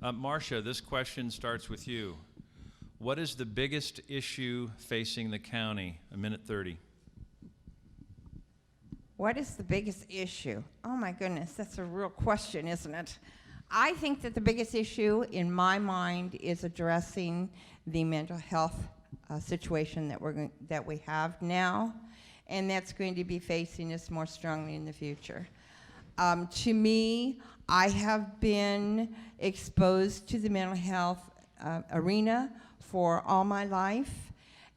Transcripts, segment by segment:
Marcia, this question starts with you. What is the biggest issue facing the county? A minute 30. What is the biggest issue? Oh my goodness, that's a real question, isn't it? I think that the biggest issue in my mind is addressing the mental health situation that we have now, and that's going to be facing us more strongly in the future. To me, I have been exposed to the mental health arena for all my life,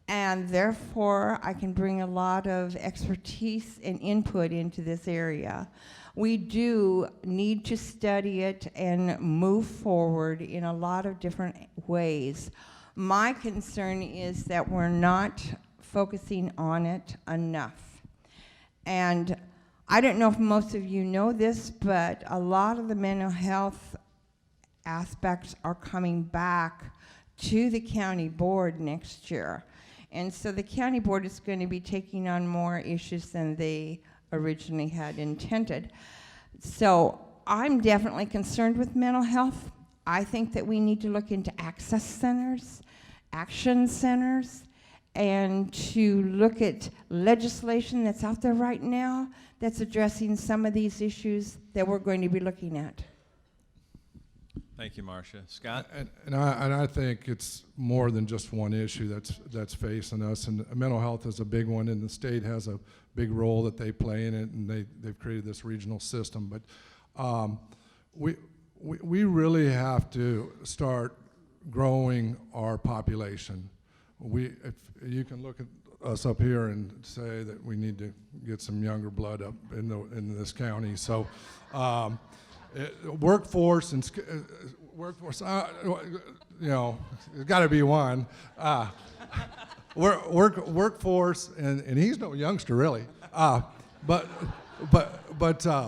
and therefore I can bring a lot of expertise and input into this area. We do need to study it and move forward in a lot of different ways. My concern is that we're not focusing on it enough. And I don't know if most of you know this, but a lot of the mental health aspects are coming back to the county board next year. And so the county board is going to be taking on more issues than they originally had intended. So I'm definitely concerned with mental health. I think that we need to look into access centers, action centers, and to look at legislation that's out there right now that's addressing some of these issues that we're going to be looking at. Thank you, Marcia. Scott? And I think it's more than just one issue that's facing us, and mental health is a big one, and the state has a big role that they play in it, and they've created this regional system. But we really have to start growing our population. If you can look at us up here and say that we need to get some younger blood up in this county. So. Workforce, you know, there's got to be one. Workforce, and he's no youngster really. But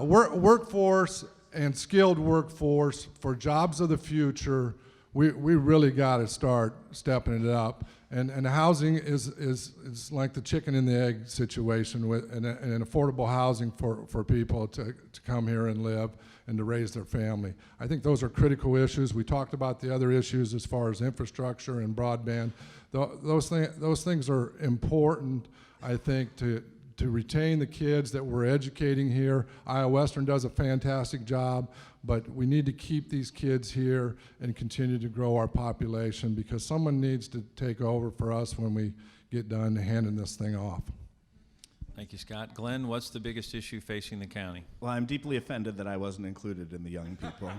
workforce and skilled workforce for jobs of the future. We really got to start stepping it up. And housing is like the chicken and the egg situation with and affordable housing for people to come here and live and to raise their family. I think those are critical issues. We talked about the other issues as far as infrastructure and broadband. Those things are important, I think, to retain the kids that we're educating here. Iowa Western does a fantastic job, but we need to keep these kids here and continue to grow our population because someone needs to take over for us when we get done handing this thing off. Thank you, Scott. Glenn, what's the biggest issue facing the county? Well, I'm deeply offended that I wasn't included in the young people.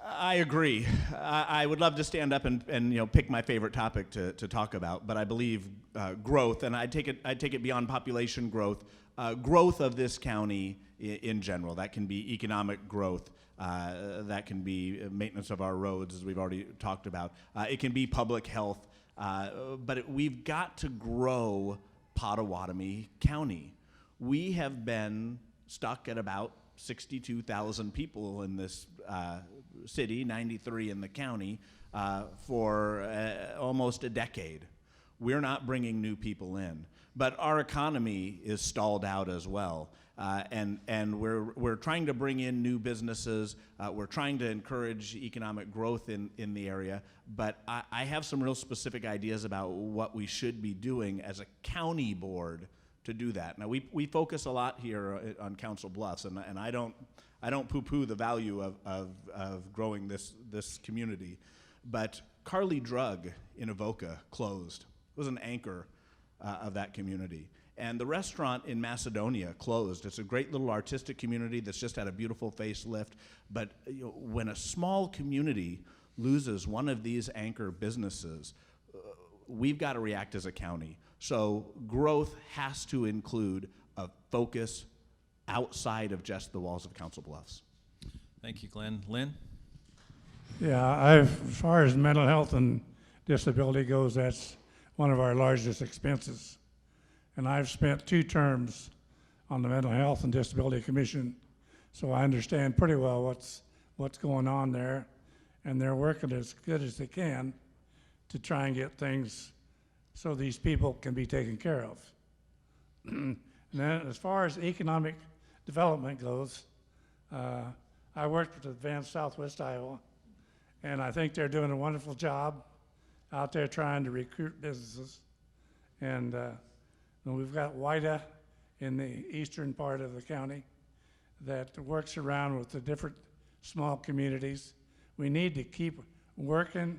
I agree. I would love to stand up and you know pick my favorite topic to talk about, but I believe growth, and I take it beyond population growth, growth of this county in general. That can be economic growth. That can be maintenance of our roads, as we've already talked about. It can be public health, but we've got to grow Pottawatomie County. We have been stuck at about 62,000 people in this city, 93 in the county, for almost a decade. We're not bringing new people in, but our economy is stalled out as well. And we're trying to bring in new businesses. We're trying to encourage economic growth in the area. But I have some real specific ideas about what we should be doing as a county board to do that. Now we focus a lot here on Council Bluffs, and I don't poo-poo the value of growing this community. But Carly Drug in Avoca closed. It was an anchor of that community. And the restaurant in Macedonia closed. It's a great little artistic community that's just had a beautiful facelift. But you know, when a small community loses one of these anchor businesses, we've got to react as a county. So growth has to include a focus outside of just the walls of Council Bluffs. Thank you, Glenn. Lynn? Yeah, as far as mental health and disability goes, that's one of our largest expenses. And I've spent 2 terms on the Mental Health and Disability Commission, so I understand pretty well what's going on there, and they're working as good as they can to try and get things so these people can be taken care of. And then as far as economic development goes, I worked with Advanced Southwest Iowa, and I think they're doing a wonderful job out there trying to recruit businesses. And we've got WIDA in the eastern part of the county that works around with the different small communities. We need to keep working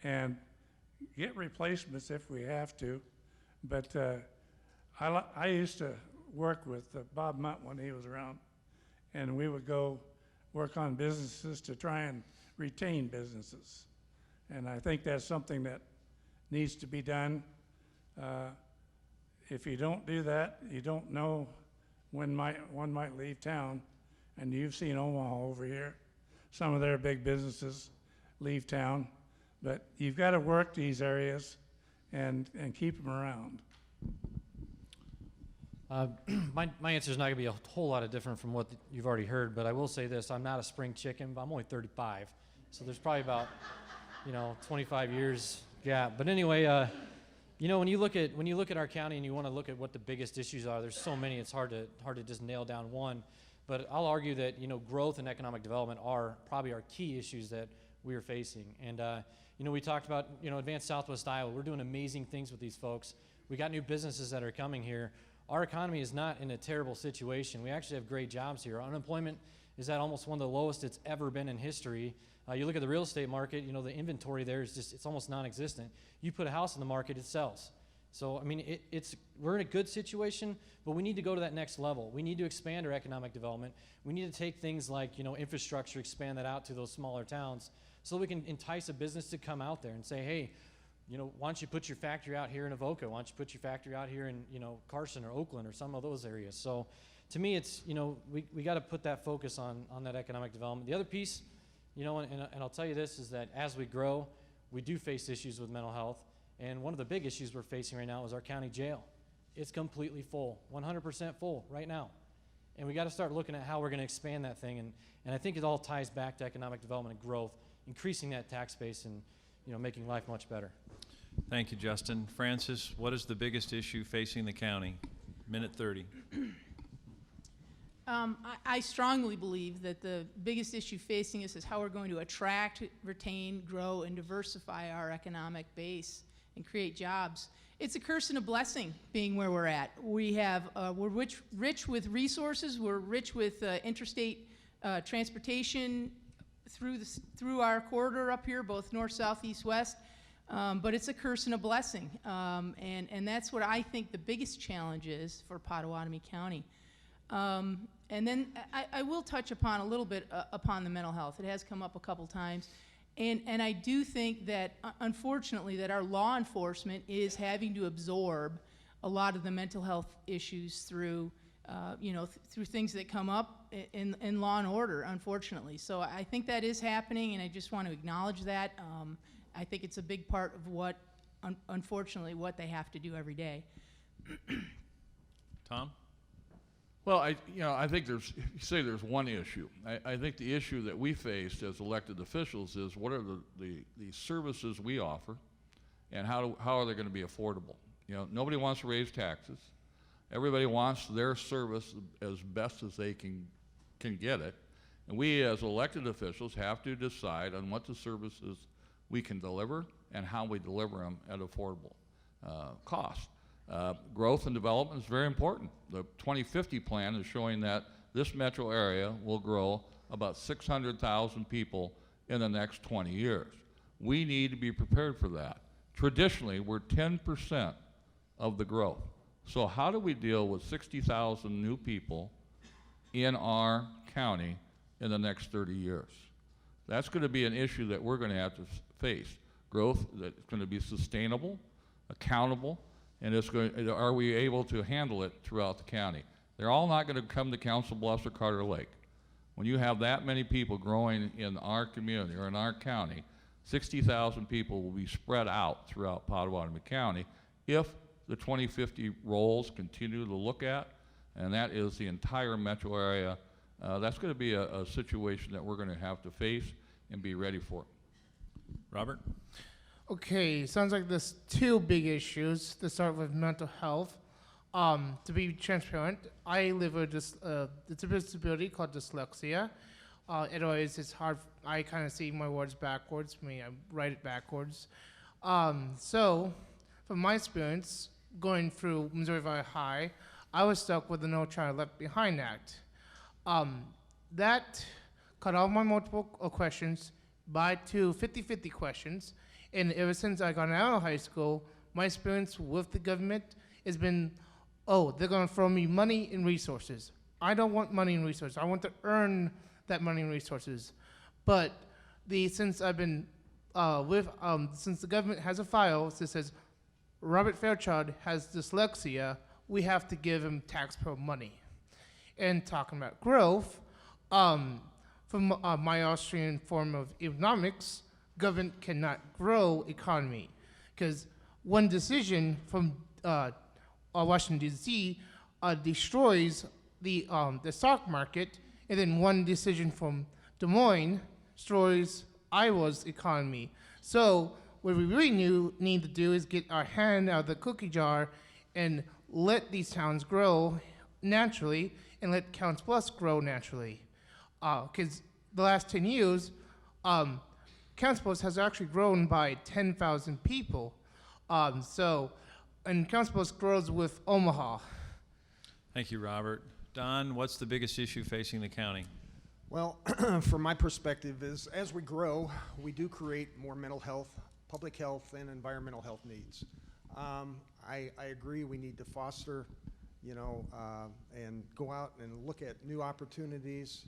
and get replacements if we have to. But I used to work with Bob Munt when he was around, and we would go work on businesses to try and retain businesses. And I think that's something that needs to be done. If you don't do that, you don't know when one might leave town. And you've seen Omaha over here. Some of their big businesses leave town. But you've got to work these areas and keep them around. My answer is not going to be a whole lot of different from what you've already heard, but I will say this: I'm not a spring chicken, but I'm only 35, so there's probably about 25 years gap. But anyway, when you look at our county and you want to look at what the biggest issues are, there's so many. It's hard to just nail down one. But I'll argue that growth and economic development are probably our key issues that we are facing. And we talked about Advanced Southwest Iowa. We're doing amazing things with these folks. We got new businesses that are coming here. Our economy is not in a terrible situation. We actually have great jobs here. Unemployment is at almost one of the lowest it's ever been in history. You look at the real estate market, the inventory there is it's almost non-existent. You put a house in the market, it sells. So, I mean, we're in a good situation, but we need to go to that next level. We need to expand our economic development. We need to take things like, infrastructure, expand that out to those smaller towns so we can entice a business to come out there and say, hey, why don't you put your factory out here in Avoca? Why don't you put your factory out here in, Carson or Oakland or some of those areas? So to me, it's, we got to put that focus on that economic development. The other piece, and I'll tell you this, is that as we grow, we do face issues with mental health. And one of the big issues we're facing right now is our county jail. It's completely full, 100% full right now. And we got to start looking at how we're going to expand that thing. And I think it all ties back to economic development and growth, increasing that tax base and, making life much better. Thank you, Justin. Francis, what is the biggest issue facing the county? Minute 30. I strongly believe that the biggest issue facing us is how we're going to attract, retain, grow, and diversify our economic base and create jobs. It's a curse and a blessing being where we're at. We're rich with resources. We're rich with interstate transportation through our corridor up here, both north, south, east, west. But it's a curse and a blessing. And that's what I think the biggest challenge is for Potawatomi County. And then I will touch upon a little bit upon the mental health. It has come up a couple times. And I do think that, unfortunately, that our law enforcement is having to absorb a lot of the mental health issues through, through things that come up in law and order, unfortunately. So I think that is happening, and I just want to acknowledge that. I think it's a big part of what, unfortunately, what they have to do every day. Tom? Well, I think you say there's one issue. I think the issue that we faced as elected officials is what are the services we offer, and how are they going to be affordable? Nobody wants to raise taxes. Everybody wants their service as best as they can get it, and we as elected officials have to decide on what the services we can deliver and how we deliver them at affordable cost. Growth and development is very important. The 2050 plan is showing that this metro area will grow about 600,000 people in the next 20 years. We need to be prepared for that. Traditionally, we're 10% of the growth. So how do we deal with 60,000 new people in our county in the next 30 years? That's going to be an issue that we're going to have to face. Growth that's going to be sustainable, accountable, and are we able to handle it throughout the county? They're all not going to come to Council Bluffs or Carter Lake. When you have that many people growing in our community or in our county, 60,000 people will be spread out throughout Potawatomi County if the 2050 roles continue to look at, and that is the entire metro area. That's going to be a situation that we're going to have to face and be ready for. Robert? Okay, sounds like there's two big issues. To start with mental health. To be transparent, I live with a disability called dyslexia, Otherwise, it's hard. I kind of see my words backwards. I mean, I write it backwards. So, from my experience going through Missouri Valley High, I was stuck with the No Child Left Behind Act. That cut all my multiple questions by to 50-50 questions. And ever since I got out of high school, my experience with the government has been, oh, they're going to throw me money and resources. I don't want money and resources. I want to earn that money and resources. But since I've been since the government has a file that says Robert Fairchild has dyslexia, we have to give him taxpayer money. And talking about growth, from my Austrian form of economics, government cannot grow economy, because one decision from Washington D.C. Destroys the stock market, and then one decision from Des Moines destroys Iowa's economy. So what we really need to do is get our hand out of the cookie jar and let these towns grow naturally, and let Counts Bluffs grow naturally. Because the last 10 years, Counts Bluffs has actually grown by 10,000 people. And Counts Bluffs grows with Omaha. Thank you, Robert. Don, what's the biggest issue facing the county? Well, from my perspective is as we grow, we do create more mental health, public health, and environmental health needs. I agree we need to foster, and go out and look at new opportunities,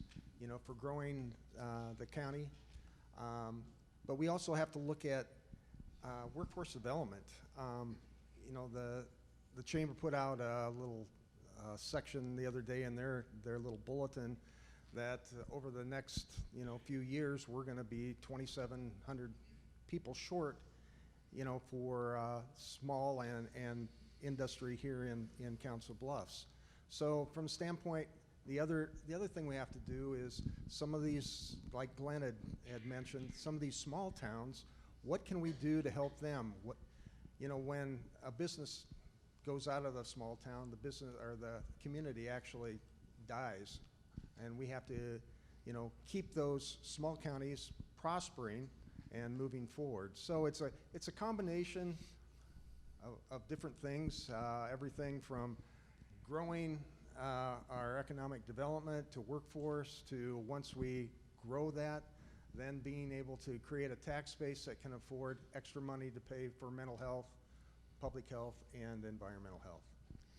for growing the county. But we also have to look at workforce development. The chamber put out a little section the other day in their little bulletin that over the next few years we're going to be 2,700 people short, for small and industry here in Council Bluffs. So from the standpoint, the other thing we have to do is some of these, like Glenn had mentioned, some of these small towns, what can we do to help them? When a business goes out of the small town, the business or the community actually dies, and we have to, keep those small counties prospering and moving forward. So it's a combination of different things, everything from growing our economic development to workforce to, once we grow that, then being able to create a tax base that can afford extra money to pay for mental health, public health, and environmental health.